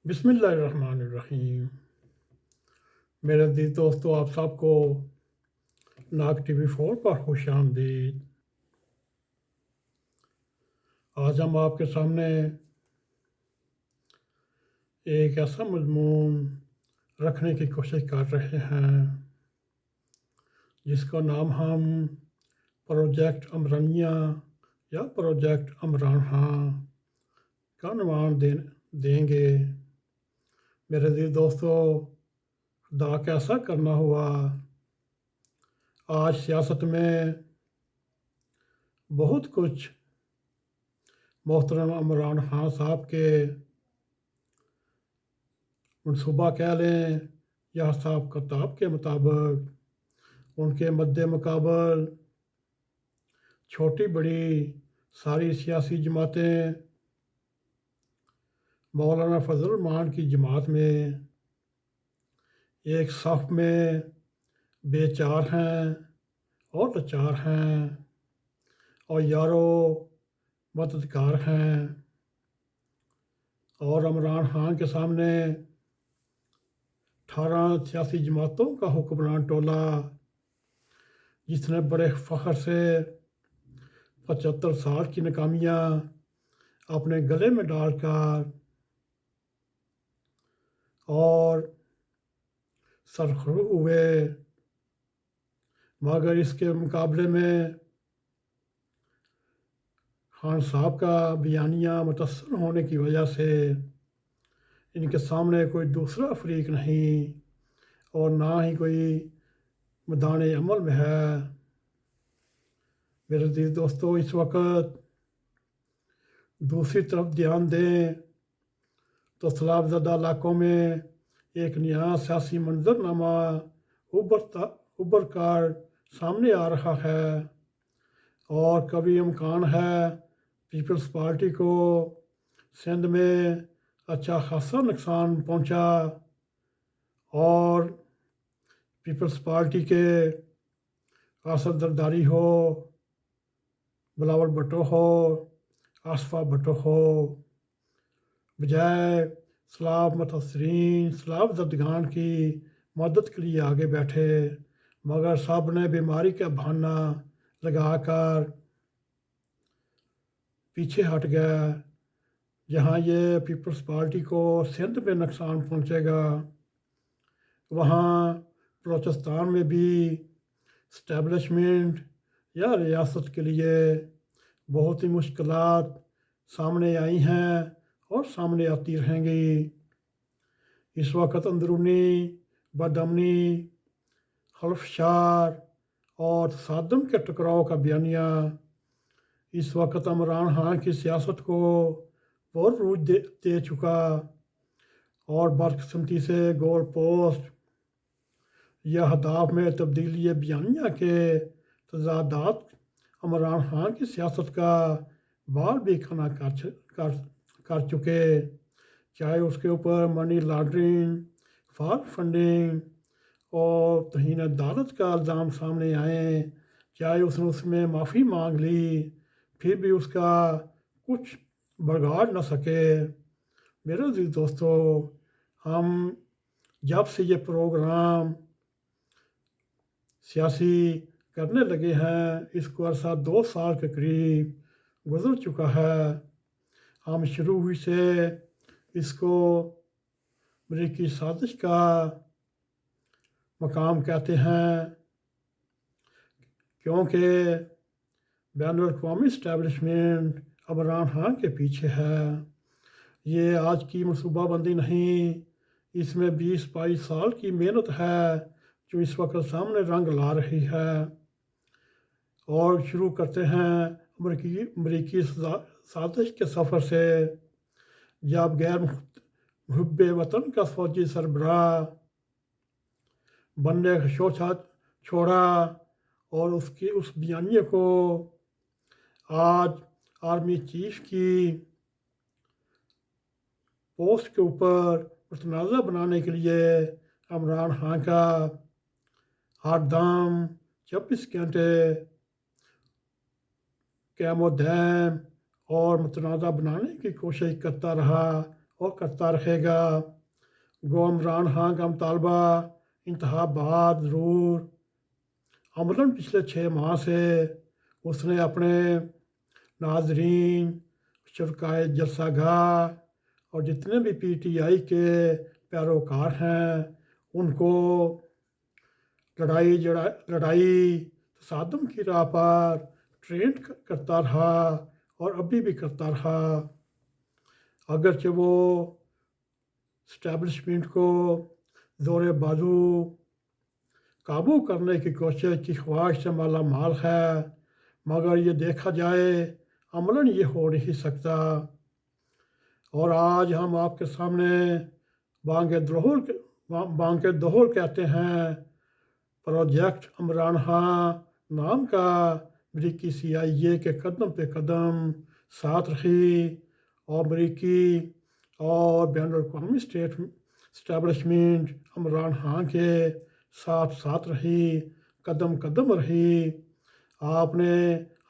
بسم اللہ الرحمن الرحیم۔ میرے عزیز دوستو، آپ سب کو ناگ ٹی وی 4 پر خوش آمدید۔ آج ہم آپ کے سامنے ایک ایسا مضمون رکھنے کی کوشش کر رہے ہیں جس کا نام ہم پروجیکٹ عمرانیہ یا پروجیکٹ عمران خان کا عنوان دیں گے۔ میرے عزیز دوستو، خدا کیسا کرنا ہوا، آج سیاست میں بہت کچھ محترم عمران خان صاحب کے منصوبہ کہہ لیں یا حساب کتاب کے مطابق ان کے مد مقابل چھوٹی بڑی ساری سیاسی جماعتیں مولانا فضل الرحمان کی جماعت میں ایک صف میں بے چار ہیں اور لاچار ہیں اور یارو مددگار ہیں، اور عمران خان کے سامنے 18 سیاسی جماعتوں کا حکمران ٹولہ جس نے بڑے فخر سے 75 سال کی ناکامیاں اپنے گلے میں ڈال کر اور سرخرو ہوئے، مگر اس کے مقابلے میں خان صاحب کا بیانیہ متاثر ہونے کی وجہ سے ان کے سامنے کوئی دوسرا فریق نہیں اور نہ ہی کوئی میدان عمل میں ہے۔ میرے عزیز دوستو، اس وقت دوسری طرف دھیان دیں تو سیلاب زدہ علاقوں میں ایک نیا سیاسی منظرنامہ ابھر کر سامنے آ رہا ہے، اور کبھی امکان ہے پیپلز پارٹی کو سندھ میں اچھا خاصا نقصان پہنچا اور پیپلز پارٹی کے آصف زرداری ہو، بلاول بھٹو ہو، آصفہ بھٹو ہو، بجائے سیلاب متاثرین سیلاب زدگان کی مدد کے لیے آگے بیٹھے، مگر سب نے بیماری کا بہانہ لگا کر پیچھے ہٹ گیا۔ جہاں یہ پیپلز پارٹی کو سندھ میں نقصان پہنچے گا، وہاں بلوچستان میں بھی اسٹیبلشمنٹ یا ریاست کے لیے بہت ہی مشکلات سامنے آئی ہیں اور سامنے آتی رہیں گی۔ اس وقت اندرونی بدامنی، خلفشار اور تصادم کے ٹکراؤ کا بیانیہ اس وقت عمران خان کی سیاست کو بہت روج دے چکا، اور بدقسمتی سے گول پوسٹ یا اہداف میں تبدیلی بیانیہ کے تضادات عمران خان کی سیاست کا بال بھی کھڑا کر چکے، چاہے اس کے اوپر منی لانڈرنگ، فالس فنڈنگ اور توہین عدالت کا الزام سامنے آئے، چاہے اس میں معافی مانگ لی، پھر بھی اس کا کچھ بگاڑ نہ سکے۔ میرے عزیز دوستو، ہم جب سے یہ پروگرام سیاسی کرنے لگے ہیں، اس کو عرصہ 2 سال کے قریب گزر چکا ہے، ہم شروع ہوئی سے اس کو امریکی سازش کا مقام کہتے ہیں، کیونکہ بین الاقوامی اسٹیبلشمنٹ عمران خان کے پیچھے ہے۔ یہ آج کی منصوبہ بندی نہیں، اس میں 20-22 سال کی محنت ہے جو اس وقت سامنے رنگ لا رہی ہے۔ اور شروع کرتے ہیں امریکی سازش کے سفر سے، جب غیر محب وطن کا فوجی سربراہ بننے کا چھوڑا اور اس بیانیے کو آج آرمی چیف کی پوسٹ کے اوپر متنازع بنانے کے لیے عمران خان کا ہر دم 24 گھنٹے قیام و دیم اور متنازع بنانے کی کوشش کرتا رہا، اور کرتا رہے گا۔ گو عمران خان کا مطالبہ انتہا بعد ضرور۔ عملاً پچھلے 6 ماہ سے اس نے اپنے ناظرین، شرکائے جلسہ گاہ اور جتنے بھی پی ٹی آئی کے پیروکار ہیں ان کو لڑائی تصادم کی راہ پر ٹرین کرتا رہا اور ابھی بھی کرتا رہا۔ اگرچہ وہ اسٹیبلشمنٹ کو زور بازو قابو کرنے کی کوشش کی خواہش سے مالا مال ہے، مگر یہ دیکھا جائے عملاً یہ ہو نہیں سکتا۔ اور آج ہم آپ کے سامنے بانگ دہل کہتے ہیں، پروجیکٹ عمران خان نام کا امریکی CIA کے قدم پہ قدم ساتھ رہی اور امریکی اور بین الاقوامی اسٹیبلشمنٹ عمران خان کے ساتھ رہی، قدم قدم رہی۔ آپ نے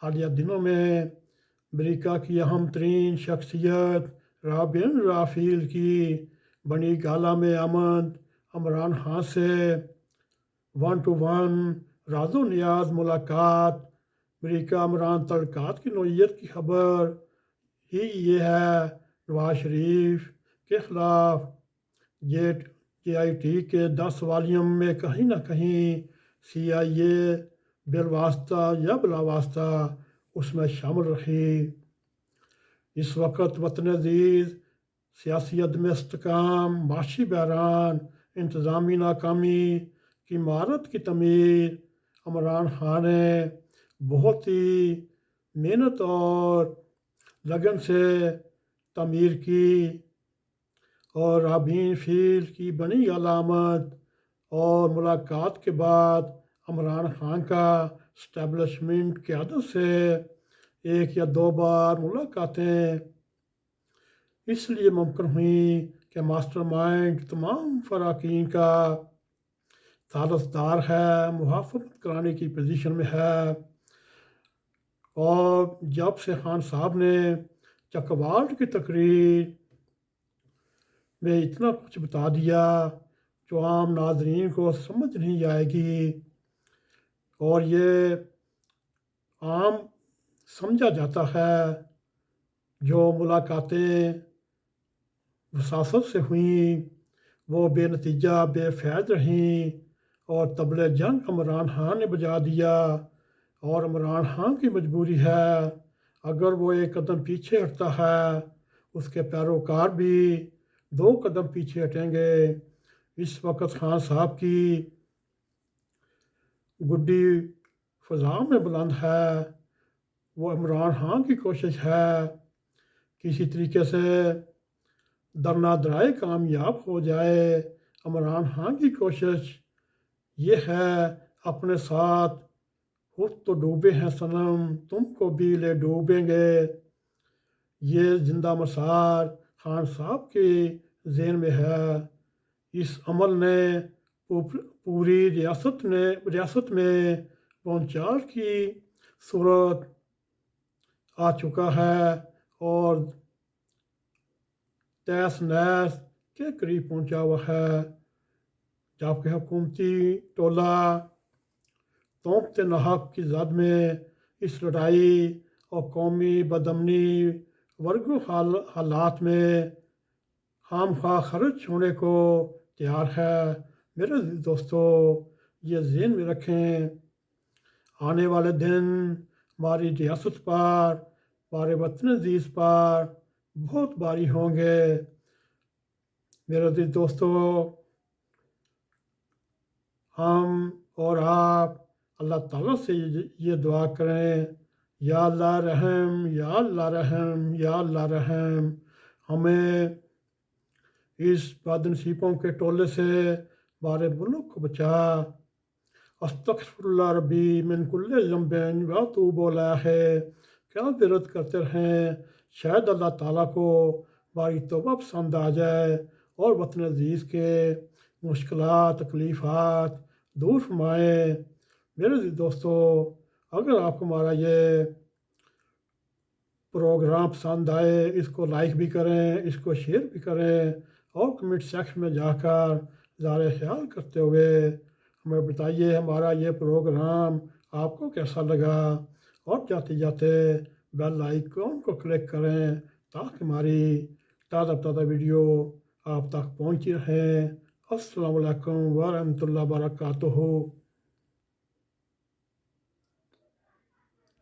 حالیہ دنوں میں امریکہ کی اہم ترین شخصیت رابین رافیل کی بنی گالہ میں آمد عمران خان سے 1 to 1 راز و نیاز ملاقات۔ امریکہ عمران تعلقات کی نوعیت کی خبر ہی یہ ہے، نواز شریف کے خلاف JIT کے 10 والیوم میں کہیں نہ کہیں CIA بالواسطہ یا بلا واسطہ اس میں شامل رہی۔ اس وقت وطن عزیز سیاسی عدم استحکام، معاشی بحران، انتظامی ناکامی کی عمارت کی تعمیر عمران خان نے بہت ہی محنت اور لگن سے تعمیر کی، اور رابین فیل کی بنی علامت اور ملاقات کے بعد عمران خان کا اسٹیبلشمنٹ قیادت سے 1 یا 2 بار ملاقاتیں اس لیے ممکن ہوئیں کہ ماسٹر مائنڈ تمام فراقین کا ثالث دار ہے، محافظت کرانے کی پوزیشن میں ہے۔ اور جب سے خان صاحب نے چکوال کی تقریر میں اتنا کچھ بتا دیا جو عام ناظرین کو سمجھ نہیں آئے گی، اور یہ عام سمجھا جاتا ہے، جو ملاقاتیں وساست سے ہوئیں وہ بے نتیجہ بے فائد رہیں، اور طبلِ جنگ عمران خان نے بجا دیا، اور عمران خان کی مجبوری ہے، اگر وہ 1 قدم پیچھے ہٹتا ہے اس کے پیروکار بھی 2 قدم پیچھے ہٹیں گے۔ اس وقت خان صاحب کی گڈی فضا میں بلند ہے، وہ عمران خان کی کوشش ہے کسی طریقے سے درنا درائے کامیاب ہو جائے۔ عمران خان کی کوشش یہ ہے، اپنے ساتھ خود تو ڈوبے ہیں صنم، تم کو بھی لے ڈوبیں گے۔ یہ زندہ مسار خان صاحب کے ذہن میں ہے۔ اس عمل نے پوری ریاست میں بھونچال کی صورت آ چکا ہے اور تہس نہس کے قریب پہنچا ہوا ہے، جبکہ حکومتی ٹولہ تومت نحق کی زد میں اس لڑائی اور قومی بدامنی ورگو حالات میں خام خواہ خرچ ہونے کو تیار ہے۔ میرے دوستو، یہ ذہن میں رکھیں، آنے والے دن ہماری ریاست پر، ہمارے وطن عزیز پر بہت بھاری ہوں گے۔ میرے دوستو، ہم اور آپ اللہ تعالیٰ سے یہ دعا کریں، یا اللہ رحم، یا اللہ رحم، یا اللہ رحم، ہمیں اس بد نصیبوں کے ٹولے سے ہمارے ملک کو بچا۔ استغفر اللہ ربی من کل ذنب و اتوب الیہ، کیا درد کرتے رہیں، شاید اللہ تعالیٰ کو ہماری توبہ پسند آ جائے اور وطن عزیز کے مشکلات، تکلیفات دور فرمائے۔ میرے دوستو، اگر آپ کو ہمارا یہ پروگرام پسند آئے اس کو لائک بھی کریں، اس کو شیئر بھی کریں، اور کمنٹ سیکشن میں جا کر اظہار خیال کرتے ہوئے ہمیں بتائیے ہمارا یہ پروگرام آپ کو کیسا لگا، اور جاتے جاتے بیل آئیکن کو کلک کریں تاکہ ہماری تازہ ویڈیو آپ تک پہنچی رہیں۔ السلام علیکم ورحمۃ اللہ وبرکاتہ۔